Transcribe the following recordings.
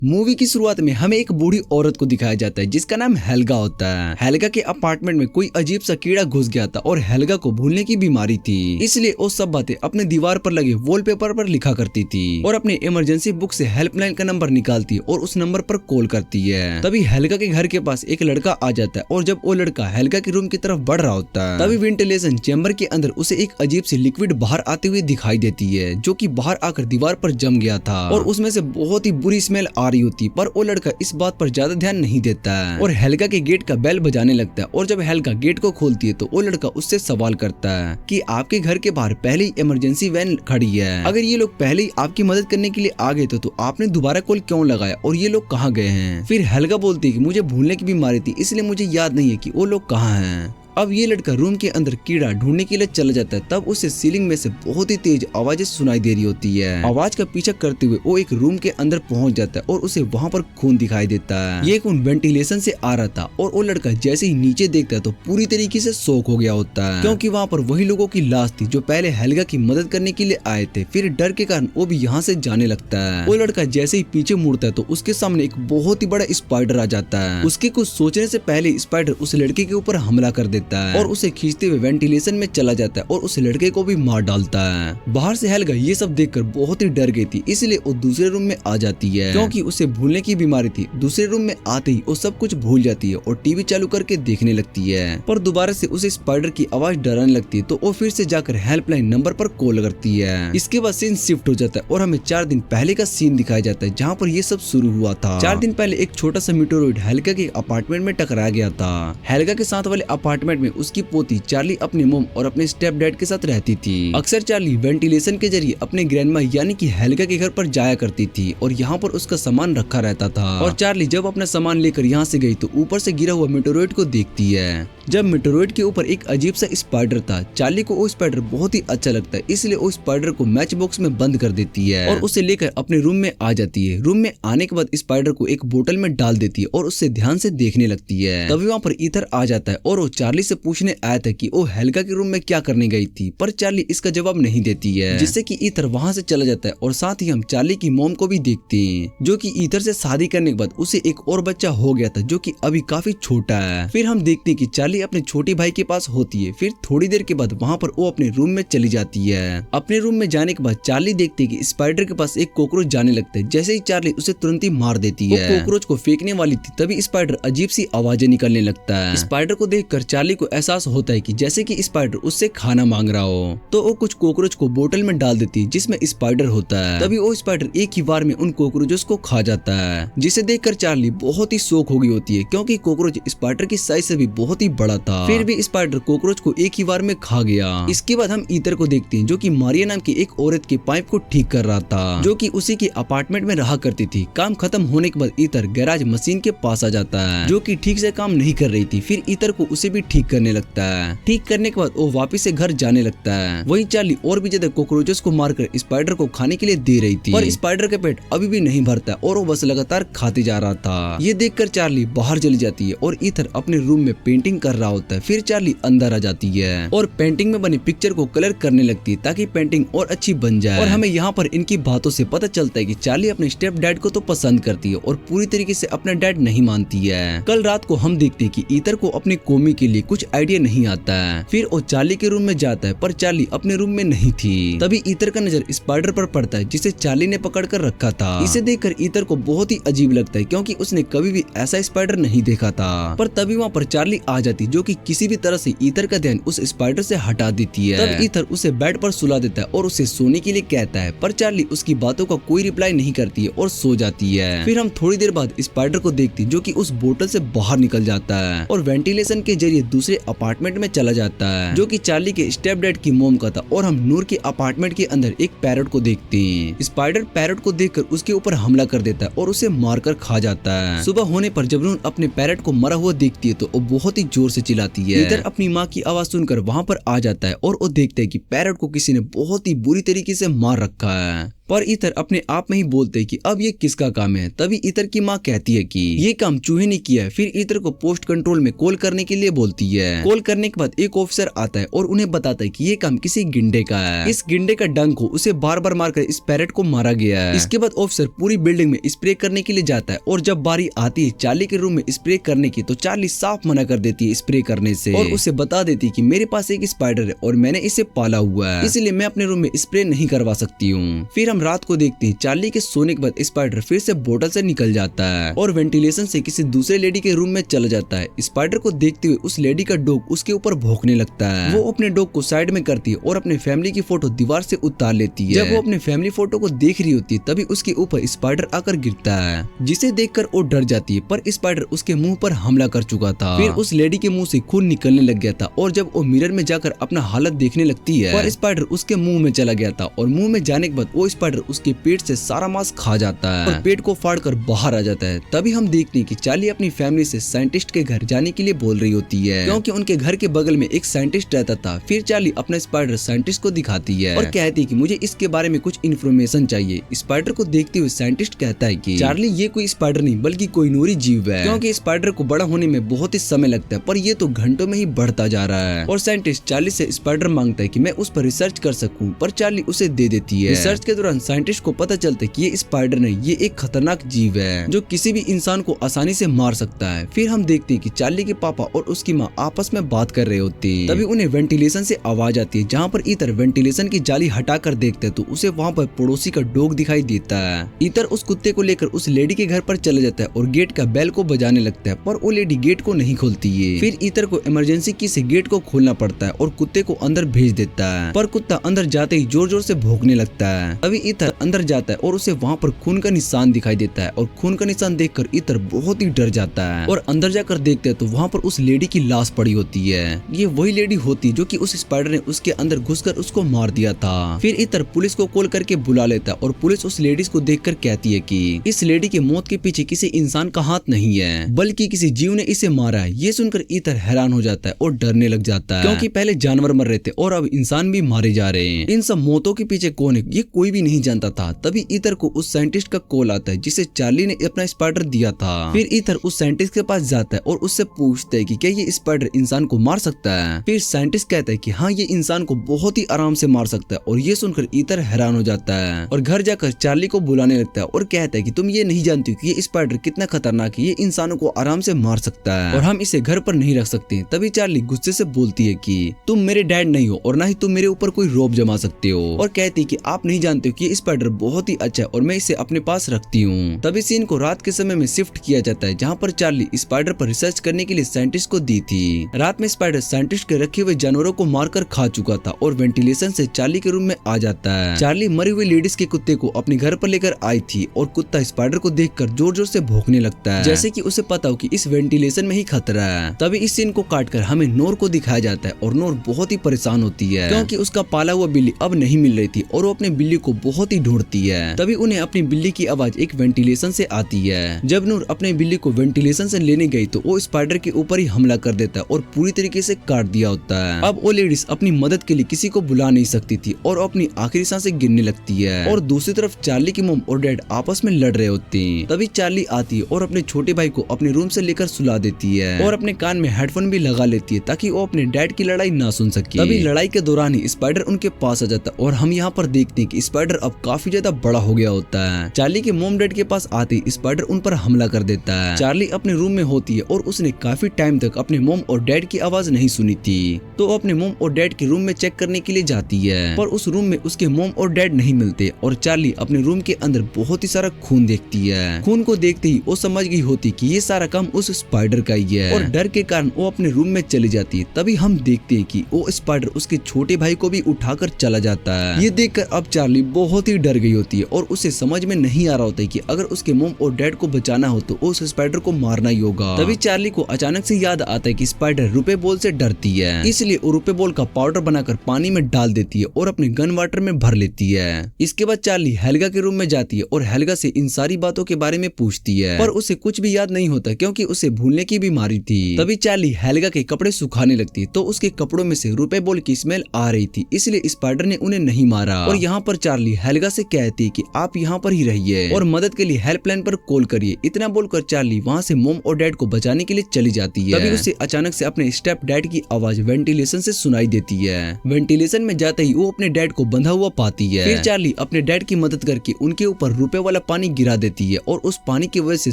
Movie की शुरुआत में हमें एक बूढ़ी औरत को दिखाया जाता है जिसका नाम हेल्गा होता है। हेल्गा के अपार्टमेंट में कोई अजीब सा कीड़ा घुस गया था और हेल्गा को भूलने की बीमारी थी, इसलिए वो सब बातें अपने दीवार पर लगे वॉलपेपर पर लिखा करती थी और अपनी इमरजेंसी बुक से हेल्पलाइन का नंबर निकालती है और उस नंबर पर कॉल करती है। तभी हेल्गा के घर के पास एक लड़का आ जाता है और जब वो लड़का हेल्गा के रूम की तरफ बढ़ रहा होता है तभी वेंटिलेशन चैम्बर के अंदर उसे एक अजीब सी लिक्विड बाहर आते हुए दिखाई देती है जो कि बाहर आकर दीवार पर जम गया था और उसमें से बहुत ही बुरी स्मेल आ रही होती, पर वो लड़का इस बात पर ज्यादा ध्यान नहीं देता है और हेल्गा के गेट का बेल बजाने लगता है और जब हेल्गा गेट को खोलती है तो वो लड़का उससे सवाल करता है कि आपके घर के बाहर पहले ही इमरजेंसी वैन खड़ी है, अगर ये लोग पहले ही आपकी मदद करने के लिए आ गए तो आपने दोबारा कॉल क्यों लगाया और ये लोग कहाँ गए हैं। फिर हेल्गा बोलती है कि मुझे भूलने की बीमारी थी इसलिए मुझे याद नहीं है कि वो लोग कहाँ हैं। अब ये लड़का रूम के अंदर कीड़ा ढूंढने के लिए चला जाता है, तब उसे सीलिंग में से बहुत ही तेज आवाजें सुनाई दे रही होती है। आवाज का पीछा करते हुए वो एक रूम के अंदर पहुंच जाता है और उसे वहां पर खून दिखाई देता है। ये खून वेंटिलेशन से आ रहा था और वो लड़का जैसे ही नीचे देखता है तो पूरी तरीके से शॉक हो गया होता है क्योंकि वहाँ पर वही लोगों की लाश थी जो पहले हेल्गा की मदद करने के लिए आए थे। फिर डर के कारण वो भी यहाँ से जाने लगता है। वो लड़का जैसे ही पीछे मुड़ता है तो उसके सामने एक बहुत ही बड़ा स्पाइडर आ जाता है। उसके कुछ सोचने से पहले स्पाइडर उस लड़के के ऊपर हमला कर देता है और उसे खींचते हुए वेंटिलेशन में चला जाता है और उस लड़के को भी मार डालता है। बाहर से हेल्गा ये सब देखकर बहुत ही डर गई थी, इसलिए वो दूसरे रूम में आ जाती है क्योंकि उसे भूलने की बीमारी थी। दूसरे रूम में आते ही वो सब कुछ भूल जाती है और टीवी चालू करके देखने लगती है, पर दोबारा से उसे स्पाइडर की आवाज डराने लगती है तो वो फिर से जाकर हेल्पलाइन नंबर पर कॉल करती है। इसके बाद सीन शिफ्ट हो जाता है और हमें 4 दिन पहले का सीन दिखाया जाता है जहाँ पर ये सब शुरू हुआ था। 4 दिन पहले एक छोटा सा मीटोरॉइड हेल्गा के अपार्टमेंट में टकराया गया था। हेल्गा के साथ वाले अपार्टमेंट में उसकी पोती चार्ली अपने मॉम और अपने स्टेप डैड के साथ रहती थी। अक्सर चार्ली वेंटिलेशन के जरिए अपने ग्रैंडमा यानी कि हेल्गा के घर पर जाया करती थी और यहाँ पर उसका सामान रखा रहता था और चार्ली जब अपना सामान लेकर यहाँ से गई तो ऊपर से गिरा हुआ मीटोरॉइड को देखती है। जब मीटोरॉइड के ऊपर एक अजीब सा स्पाइडर था, चार्ली को वो स्पाइडर बहुत ही अच्छा लगता है, इसलिए वो स्पाइडर को मैच बॉक्स में बंद कर देती है और उसे लेकर अपने रूम में आ जाती है। रूम में आने के बाद स्पाइडर को एक बोतल में डाल देती है और उससे ध्यान से देखने लगती है। तभी वहाँ पर ईथर आ जाता है और वो चार्ली से पूछने आया था कि वो हेल्गा के रूम में क्या करने गई थी, पर चार्ली इसका जवाब नहीं देती है, जिससे कि ईथर वहाँ से चला जाता है और साथ ही हम चार्ली की मॉम को भी देखते हैं जो कि ईथर से शादी करने के बाद उसे एक और बच्चा हो गया था जो कि अभी काफी छोटा है। फिर हम देखते हैं कि चार्ली अपने छोटे भाई के पास होती है। फिर थोड़ी देर के बाद वहाँ पर वो अपने रूम में चली जाती है। अपने रूम में जाने के बाद चार्ली देखती है कि स्पाइडर के पास एक कॉकरोच जाने लगता है। जैसे ही चार्ली उसे तुरंत ही मार देती है। वो कॉकरोच को फेंकने वाली थी तभी स्पाइडर अजीब सी आवाजें निकलने लगता है। स्पाइडर को देखकर चार्ली को एहसास होता है कि जैसे कि स्पाइडर उससे खाना मांग रहा हो, तो वो कुछ कॉकरोच को बोतल में डाल देती है जिसमें स्पाइडर होता है। तभी वो स्पाइडर एक ही बार में उन कॉकरोचों को खा जाता है, जिसे देखकर चार्ली बहुत ही शॉक हो गई होती है क्योंकि कॉकरोच स्पाइडर की साइज से भी बहुत ही बड़ा था। फिर भी स्पाइडर कॉकरोच को एक ही बार में खा गया। इसके बाद हम ईथर को देखते हैं जो कि मारिया नाम की एक औरत के पाइप को ठीक कर रहा था जो कि उसी के अपार्टमेंट में रहा करती थी। काम खत्म होने के बाद ईथर गैराज मशीन के पास आ जाता है जो कि ठीक से काम नहीं कर रही थी। फिर ईथर को उसे भी ठीक करने लगता है। ठीक करने के बाद वो वापस से घर जाने लगता है। वहीं चार्ली और भी ज्यादा कॉकरोचेस को मारकर स्पाइडर को खाने के लिए दे रही थी, पर स्पाइडर का पेट अभी भी नहीं भरता और वो बस लगातार खाते जा रहा था। ये देखकर चार्ली बाहर चली जाती है और ईथर अपने रूम में पेंटिंग कर रहा होता है। फिर चार्ली अंदर आ जाती है और पेंटिंग में बनी पिक्चर को कलर करने लगती है ताकि पेंटिंग और अच्छी बन जाए। और हमें यहाँ पर इनकी बातों से पता चलता है कि चार्ली अपने स्टेप डैड को तो पसंद करती है और पूरी तरीके से अपना डैड नहीं मानती है। कल रात को हम देखते हैं कि ईथर को अपने कोमी के लिए कुछ आइडिया नहीं आता है। फिर वो चार्ली के रूम में जाता है पर चार्ली अपने रूम में नहीं थी। तभी ईथर का नजर स्पाइडर पर पड़ता है जिसे चार्ली ने पकड़ कर रखा था। इसे देखकर ईथर को बहुत ही अजीब लगता है क्योंकि उसने कभी भी ऐसा स्पाइडर नहीं देखा था। पर तभी वहाँ पर चार्ली आ जाती जो कि किसी भी तरह से ईथर का ध्यान उस स्पाइडर से हटा देती है। तब ईथर उसे बेड पर सुला देता है और उसे सोने के लिए कहता है, पर चार्ली उसकी बातों का कोई रिप्लाई नहीं करती है और सो जाती है। फिर हम थोड़ी देर बाद स्पाइडर को देखते हैं जो कि उस बोतल से बाहर निकल जाता है और वेंटिलेशन के जरिए दूसरे अपार्टमेंट में चला जाता है जो कि चार्ली के स्टेप डैड की मॉम का था। और हम नूर के अपार्टमेंट के अंदर एक पैरट को देखते हैं। स्पाइडर पैरट को देखकर उसके ऊपर हमला कर देता है और उसे मारकर खा जाता है। सुबह होने पर जब नूर अपने पैरट को मरा हुआ देखती है तो वो बहुत ही जोर से चिल्लाती है। ईथर अपनी माँ की आवाज सुनकर वहाँ पर आ जाता है और वो देखता है कि पैरट को किसी ने बहुत ही बुरी तरीके से मार रखा है। पर ईथर अपने आप में ही बोलते है कि अब ये किसका काम है। तभी ईथर की माँ कहती है कि ये काम चूहे ने किया है। फिर ईथर को पोस्ट कंट्रोल में कॉल करने के लिए बोलती है। कॉल करने के बाद एक ऑफिसर आता है और उन्हें बताता है कि ये काम किसी गिंडे का है। इस गिंडे का डंक को उसे बार बार मारकर इस पैरेट को मारा गया है। इसके बाद ऑफिसर पूरी बिल्डिंग में स्प्रे करने के लिए जाता है और जब बारी आती है चार्ली के रूम में स्प्रे करने की तो चार्ली साफ मना कर देती है स्प्रे करने से और उसे बता देती है कि मेरे पास एक स्पाइडर है और मैंने इसे पाला हुआ है, इसलिए मैं अपने रूम में स्प्रे नहीं करवा सकती हूँ। फिर हम रात को देखते हैं चार्ली के सोने के बाद स्पाइडर फिर से बोतल से निकल जाता है और वेंटिलेशन से किसी दूसरे लेडी के रूम में चला जाता है। स्पाइडर को देखते हुए उस लेडी का डॉग उसके ऊपर भौंकने लगता है। वो अपने डॉग को साइड में करती है और अपने फैमिली की फोटो दीवार से उतार लेती है। जब वो अपने फैमिली फोटो को देख रही होती है तभी उसके ऊपर स्पाइडर आकर गिरता है, जिसे देखकर वो डर जाती है, पर स्पाइडर उसके मुंह पर हमला कर चुका था। फिर उस लेडी के मुंह से खून निकलने लग गया था और जब वो मिरर में जाकर अपना हालत देखने लगती है पर स्पाइडर उसके मुंह में चला गया था और मुंह में जाने के बाद वो स्पाइडर उसके पेट से सारा मांस खा जाता है और पेट को फाड़कर बाहर आ जाता है। तभी हम देखते हैं कि चार्ली अपनी फैमिली से साइंटिस्ट के घर जाने के लिए बोल रही होती है क्योंकि उनके घर के बगल में एक साइंटिस्ट रहता था। फिर चार्ली अपना स्पाइडर साइंटिस्ट को दिखाती है और कहती है कि मुझे इसके बारे में कुछ इन्फॉर्मेशन चाहिए। स्पाइडर को देखते हुए साइंटिस्ट कहता है कि चार्ली ये कोई स्पाइडर नहीं बल्कि कोई नूरी जीव है, क्योंकि स्पाइडर को बड़ा होने में बहुत ही समय लगता है पर ये तो घंटों में ही बढ़ता जा रहा है। और साइंटिस्ट चार्ली से स्पाइडर मांगता है कि मैं उस पर रिसर्च कर सकूं, पर चार्ली उसे दे देती है। रिसर्च के दौरान साइंटिस्ट को पता चलता है कि ये स्पाइडर नहीं, ये एक खतरनाक जीव है जो किसी भी इंसान को आसानी से मार सकता है। फिर हम देखते हैं कि चार्ली के पापा और उसकी माँ आपस में बात कर रहे होते हैं। तभी उन्हें वेंटिलेशन से आवाज आती है, जहाँ पर ईथर वेंटिलेशन की जाली हटाकर देखते हैं तो उसे वहाँ पर पड़ोसी का डॉग दिखाई देता है। ईथर उस कुत्ते को लेकर उस लेडी के घर पर चले जाता है और गेट का बेल को बजाने लगता है, पर वो लेडी गेट को नहीं खोलती है। फिर ईथर को इमरजेंसी की से गेट को खोलना पड़ता है और कुत्ते को अंदर भेज देता है, पर कुत्ता अंदर जाते ही जोर जोर से भौंकने लगता है। तभी ईथर अंदर जाता है और उसे वहाँ पर खून का निशान दिखाई देता है और खून का निशान देखकर ईथर बहुत ही डर जाता है और अंदर जाकर देखते हैं तो वहाँ पर उस लेडी की लाश पड़ी होती है। ये वही लेडी होती है जो कि उस स्पाइडर ने उसके अंदर घुसकर उसको मार दिया था। फिर ईथर पुलिस को कॉल करके बुला लेता है और पुलिस उस लेडीज को देखकर कहती है कि इस लेडी के मौत के पीछे किसी इंसान का हाथ नहीं है बल्कि किसी जीव ने इसे मारा है। ये सुनकर ईथर हैरान हो जाता है और डरने लग जाता है, क्योंकि पहले जानवर मर रहे थे और अब इंसान भी मारे जा रहे हैं। इन सब मौतों के पीछे कौन है ये कोई भी नहीं जानता था। तभी ईथर को उस साइंटिस्ट का कॉल आता है जिसे चार्ली ने अपना स्पाइडर दिया था। फिर ईथर उस साइंटिस्ट के पास जाता है और उससे पूछता है कि क्या ये स्पाइडर इंसान को मार सकता है। फिर साइंटिस्ट कहता है कि हाँ, ये इंसान को बहुत ही आराम से मार सकता है। और ये सुनकर ईथर हैरान हो जाता है और घर जाकर चार्ली को बुलाने लगता है और कहता है कि तुम ये नहीं जानती कि ये स्पाइडर कितना खतरनाक है, ये इंसानों को आराम से मार सकता है और हम इसे घर पर नहीं रख सकते। तभी चार्ली गुस्से से बोलती है कि तुम मेरे डैड नहीं हो और ना ही तुम मेरे ऊपर कोई रौब जमा सकते हो, और कहती है कि आप नहीं जानते हो कि ये स्पाइडर बहुत ही अच्छा है और मैं इसे अपने पास रखती हूँ। तभी सीन को रात के समय में शिफ्ट किया जाता है, जहाँ पर चार्ली स्पाइडर पर रिसर्च करने के लिए साइंटिस्ट को दी थी। रात में स्पाइडर साइंटिस्ट के रखे हुए जानवरों को मारकर खा चुका था और वेंटिलेशन से चार्ली के रूम में आ जाता है। चार्ली मरी हुई लेडीज के कुत्ते को अपने घर पर लेकर आई थी और कुत्ता स्पाइडर को देखकर जोर जोर से भौंकने लगता है, जैसे कि उसे पता हो कि इस वेंटिलेशन में ही खतरा है। तभी इस सीन को काटकर हमें नोर को दिखाया जाता है और नोर बहुत ही परेशान होती है क्योंकि उसका पाला हुआ बिल्ली अब नहीं मिल रही थी और वो अपने बिल्ली को बहुत ही ढूंढती है। तभी उन्हें अपनी बिल्ली की आवाज एक वेंटिलेशन से आती है। जब नूर अपने बिल्ली को वेंटिलेशन से लेने गई तो वो स्पाइडर के ऊपर ही हमला कर देता है और पूरी तरीके से काट दिया होता है। अब वो लेडीज अपनी मदद के लिए किसी को बुला नहीं सकती थी और अपनी आखिरी सांसें गिनने लगती है। और दूसरी तरफ चार्ली की मॉम और डैड आपस में लड़ रहे होते हैं। तभी चार्ली आती है और अपने छोटे भाई को अपने रूम से लेकर सुला देती है और अपने कान में हेडफोन भी लगा लेती है ताकि वो अपने डैड की लड़ाई ना सुन सके। तभी लड़ाई के दौरान ही स्पाइडर उनके पास आ जाता है और हम यहाँ पर देखते हैं कि स्पाइडर अब काफी ज्यादा बड़ा हो गया होता है। चार्ली के मॉम डैड के पास आते ही स्पाइडर उन पर हमला कर देता है। चार्ली अपने रूम में होती है और उसने काफी टाइम तक अपने मॉम और डैड की आवाज नहीं सुनी थी, तो वो अपने मॉम और डैड के रूम में चेक करने के लिए जाती है, पर उस रूम में उसके मॉम और डैड नहीं मिलते और चार्ली अपने रूम के अंदर बहुत ही सारा खून देखती है। खून को देखते ही वो समझ गई होती कि ये सारा काम उस स्पाइडर का ही है और डर के कारण वो अपने रूम में चली जाती है। तभी हम देखते हैं कि वो स्पाइडर उसके छोटे भाई को भी उठाकर चला जाता है। ये देखकर अब चार्ली बहुत ही डर गई होती है और उसे समझ में नहीं आ रहा होता है कि अगर उसके मॉम और डैड को बचाना हो तो उस स्पाइडर को मारना ही होगा। तभी चार्ली को अचानक से याद आता है कि स्पाइडर रुपए बॉल से डरती है, इसलिए वो रुपए बॉल का पाउडर बनाकर पानी में डाल देती है और अपने गन वाटर में भर लेती है। इसके बाद चार्ली हेल्गा के रूम में जाती है और हेल्गा से इन सारी बातों के बारे में पूछती है, पर उसे कुछ भी याद नहीं होता क्योंकि उसे भूलने की बीमारी थी। तभी चार्ली हेल्गा के कपड़े सुखाने लगती है तो उसके कपड़ों में से रुपए बॉल की स्मेल आ रही थी, इसलिए स्पाइडर ने उन्हें नहीं मारा। और यहाँ पर चार्ली हेल्गा से कहती है कि आप यहाँ पर ही रहिए और मदद के लिए हेल्पलाइन पर कॉल करिए। इतना बोलकर चार्ली वहाँ से मॉम और डैड को बचाने के लिए चली जाती है। तभी उसे अचानक से अपने स्टेप डैड की आवाज वेंटिलेशन से सुनाई देती है। वेंटिलेशन में जाते ही वो अपने डैड को बंधा हुआ पाती है। फिर चार्ली अपने डैड की मदद करके उनके ऊपर रुपए वाला पानी गिरा देती है और उस पानी की वजह से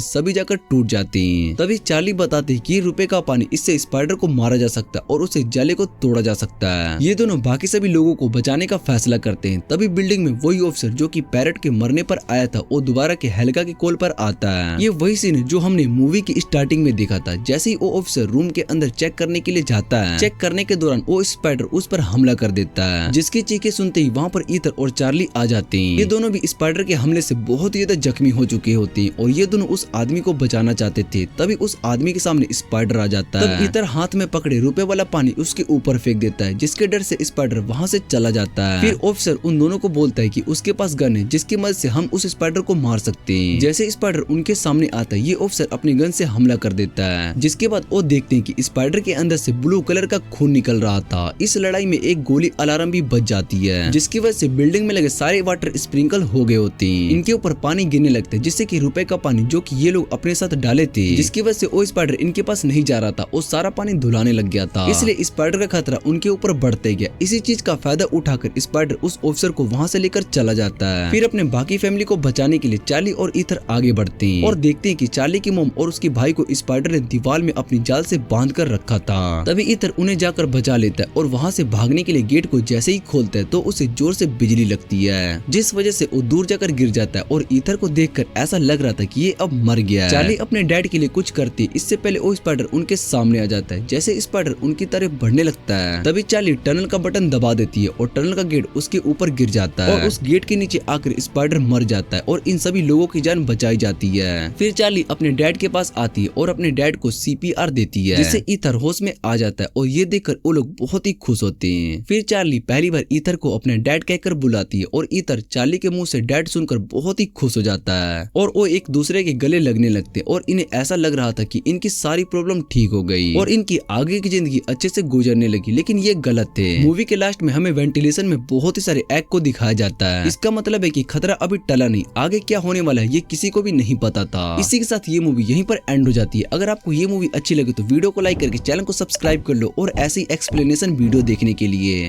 सभी जाकर टूट जाते हैं। तभी चार्ली बताते हैं कि रुपए का पानी, इससे स्पाइडर को मारा जा सकता है और उसे जाले को तोड़ा जा सकता है। ये दोनों बाकी सभी लोगों को बचाने का फैसला करते हैं। तभी बिल्डिंग में वही ऑफिसर जो कि पैरट के मरने पर आया था वो दोबारा के हेल्गा के कॉल पर आता है। ये वही सीन है जो हमने मूवी की स्टार्टिंग में देखा था। जैसे ही वो ऑफिसर रूम के अंदर चेक करने के लिए जाता है, चेक करने के दौरान वो स्पाइडर उस पर हमला कर देता है, जिसकी चीखें सुनते ही वहाँ पर ईथर और चार्ली आ जाते हैं। ये दोनों भी स्पाइडर के हमले से बहुत ही ज्यादा जख्मी हो चुके होते हैं और ये दोनों उस आदमी को बचाना चाहते थे। तभी उस आदमी के सामने स्पाइडर आ जाता है। तब ईथर हाथ में पकड़े रुपए वाला पानी उसके ऊपर फेंक देता है, जिसके डर से स्पाइडर वहाँ से चला जाता है। फिर ऑफिसर उन दोनों को बोलता है कि उसके पास गन है जिसकी मदद से हम उस स्पाइडर को मार सकते हैं। जैसे स्पाइडर उनके सामने आता है, ये ऑफिसर अपनी गन से हमला कर देता है, जिसके बाद वो देखते हैं कि स्पाइडर के अंदर से ब्लू कलर का खून निकल रहा था। इस लड़ाई में एक गोली अलार्म भी बज जाती है, जिसकी वजह से बिल्डिंग में लगे सारे वाटर स्प्रिंकल हो गए होते हैं। इनके ऊपर पानी गिरने लगता है, जिससे कि रुपए का पानी जो कि ये लोग अपने साथ डाले थे, जिसकी वजह से वो स्पाइडर इनके पास नहीं जा रहा था, वो सारा पानी धुलाने लग गया था। इसलिए स्पाइडर का खतरा उनके ऊपर बढ़ते गया। इसी चीज का फायदा उठाकर स्पाइडर उस ऑफिसर को वहाँ से लेकर चला जाता है। फिर अपने बाकी फैमिली को बचाने के लिए चार्ली और ईथर आगे बढ़ते हैं और देखते हैं कि चार्ली की मोम और उसके भाई को स्पाइडर ने दीवार में अपनी जाल से बांध कर रखा था। तभी ईथर उन्हें जाकर बचा लेता है और वहाँ से भागने के लिए गेट को जैसे ही खोलता है तो उसे जोर से बिजली लगती है, जिस वजह से वो दूर जाकर गिर जाता है और ईथर को देखकर ऐसा लग रहा था कि ये अब मर गया है। चार्ली अपने डैड के लिए कुछ करती है, इससे पहले वो स्पाइडर उनके सामने आ जाता है। जैसे स्पाइडर उनकी तरफ बढ़ने लगता है, तभी चार्ली टनल का बटन दबा देती है और टनल का गेट उसके ऊपर गिर जाता है और उस गेट के नीचे आकर स्पाइडर मर जाता है और इन सभी लोगों की जान बचाई जाती है। फिर चार्ली अपने डैड के पास आती है और अपने डैड को CPR देती है, जिससे ईथर होश में आ जाता है और ये देखकर वो लोग बहुत ही खुश होते हैं। फिर चार्ली पहली बार ईथर को अपने डैड कहकर बुलाती है और ईथर चार्ली के मुंह से डैड सुनकर बहुत ही खुश हो जाता है और वो एक दूसरे के गले लगने लगते और इन्हें ऐसा लग रहा था कि इनकी सारी प्रॉब्लम ठीक हो गई और इनकी आगे की जिंदगी अच्छे से गुजरने लगी। लेकिन ये गलत थे। मूवी के लास्ट में हमें वेंटिलेशन में बहुत ही सारे एग को दिखाया जाता है। इसका मतलब है कि खतरा अभी टला नहीं, आगे क्या होने वाला है ये किसी को भी नहीं पता था। इसी के साथ ये मूवी यहीं पर एंड हो जाती है। अगर आपको ये मूवी अच्छी लगे तो वीडियो को लाइक करके चैनल को सब्सक्राइब कर लो और ऐसी एक्सप्लेनेशन वीडियो देखने के लिए।